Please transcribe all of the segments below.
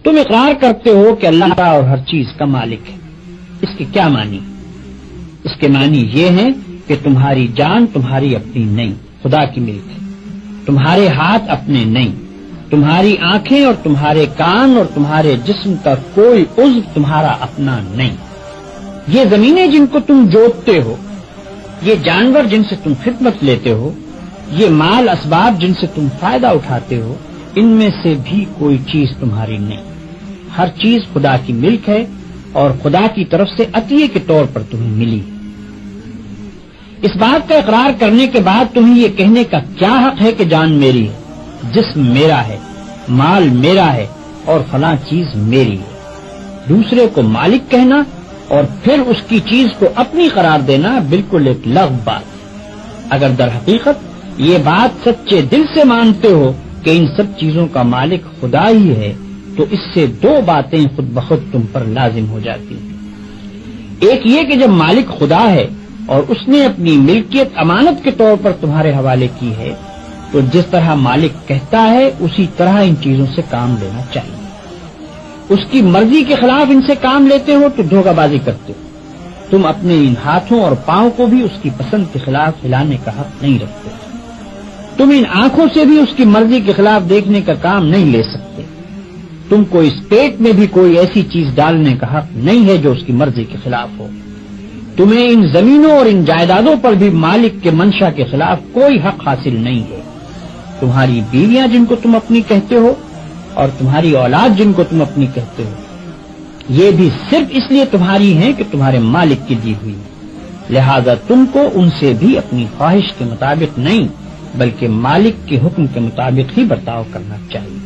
تم اقرار کرتے ہو کہ اللہ اور ہر چیز کا مالک ہے. اس کے کیا معنی؟ اس کے معنی یہ ہیں کہ تمہاری جان تمہاری اپنی نہیں، خدا کی ملک ہے. تمہارے ہاتھ اپنے نہیں، تمہاری آنکھیں اور تمہارے کان اور تمہارے جسم کا کوئی عضو تمہارا اپنا نہیں. یہ زمینیں جن کو تم جوتتے ہو، یہ جانور جن سے تم خدمت لیتے ہو، یہ مال اسباب جن سے تم فائدہ اٹھاتے ہو، ان میں سے بھی کوئی چیز تمہاری نہیں. ہر چیز خدا کی ملک ہے اور خدا کی طرف سے عطیے کے طور پر تمہیں ملی. اس بات کا اقرار کرنے کے بعد تمہیں یہ کہنے کا کیا حق ہے کہ جان میری ہے، جسم میرا ہے، مال میرا ہے اور فلاں چیز میری ہے. دوسرے کو مالک کہنا اور پھر اس کی چیز کو اپنی قرار دینا بالکل ایک لغو بات ہے. اگر در حقیقت یہ بات سچے دل سے مانتے ہو کہ ان سب چیزوں کا مالک خدا ہی ہے تو اس سے دو باتیں خود بخود تم پر لازم ہو جاتی ہیں. ایک یہ کہ جب مالک خدا ہے اور اس نے اپنی ملکیت امانت کے طور پر تمہارے حوالے کی ہے تو جس طرح مالک کہتا ہے اسی طرح ان چیزوں سے کام لینا چاہیے. اس کی مرضی کے خلاف ان سے کام لیتے ہو تو دھوکہ بازی کرتے ہو. تم اپنے ان ہاتھوں اور پاؤں کو بھی اس کی پسند کے خلاف ہلانے کا حق نہیں رکھتے. تم ان آنکھوں سے بھی اس کی مرضی کے خلاف دیکھنے کا کام نہیں لے سکتے. تم کو اس پیٹ میں بھی کوئی ایسی چیز ڈالنے کا حق نہیں ہے جو اس کی مرضی کے خلاف ہو. تمہیں ان زمینوں اور ان جائیدادوں پر بھی مالک کے منشا کے خلاف کوئی حق حاصل نہیں ہے. تمہاری بیویاں جن کو تم اپنی کہتے ہو اور تمہاری اولاد جن کو تم اپنی کہتے ہو، یہ بھی صرف اس لیے تمہاری ہیں کہ تمہارے مالک کی دی ہوئی ہے. لہذا تم کو ان سے بھی اپنی خواہش کے مطابق نہیں بلکہ مالک کے حکم کے مطابق ہی برتاؤ کرنا چاہیے.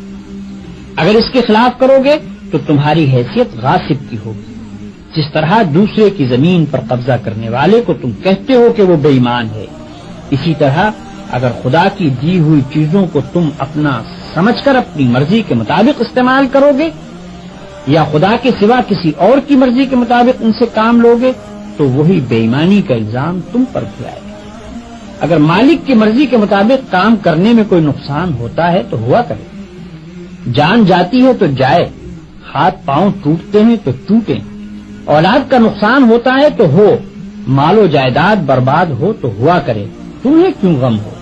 اگر اس کے خلاف کرو گے تو تمہاری حیثیت غاصب کی ہوگی. جس طرح دوسرے کی زمین پر قبضہ کرنے والے کو تم کہتے ہو کہ وہ بے ایمان ہے، اسی طرح اگر خدا کی دی ہوئی چیزوں کو تم اپنا سمجھ کر اپنی مرضی کے مطابق استعمال کرو گے یا خدا کے سوا کسی اور کی مرضی کے مطابق ان سے کام لو گے تو وہی بے ایمانی کا الزام تم پر بھی آئے گا. اگر مالک کی مرضی کے مطابق کام کرنے میں کوئی نقصان ہوتا ہے تو ہوا کرے. جان جاتی ہے تو جائے، ہاتھ پاؤں ٹوٹتے ہیں تو ٹوٹیں، اولاد کا نقصان ہوتا ہے تو ہو، مال و جائیداد برباد ہو تو ہوا کرے. تمہیں کیوں غم ہو؟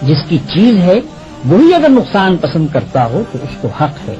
جس کی چیز ہے وہی اگر نقصان پسند کرتا ہو تو اس کو حق ہے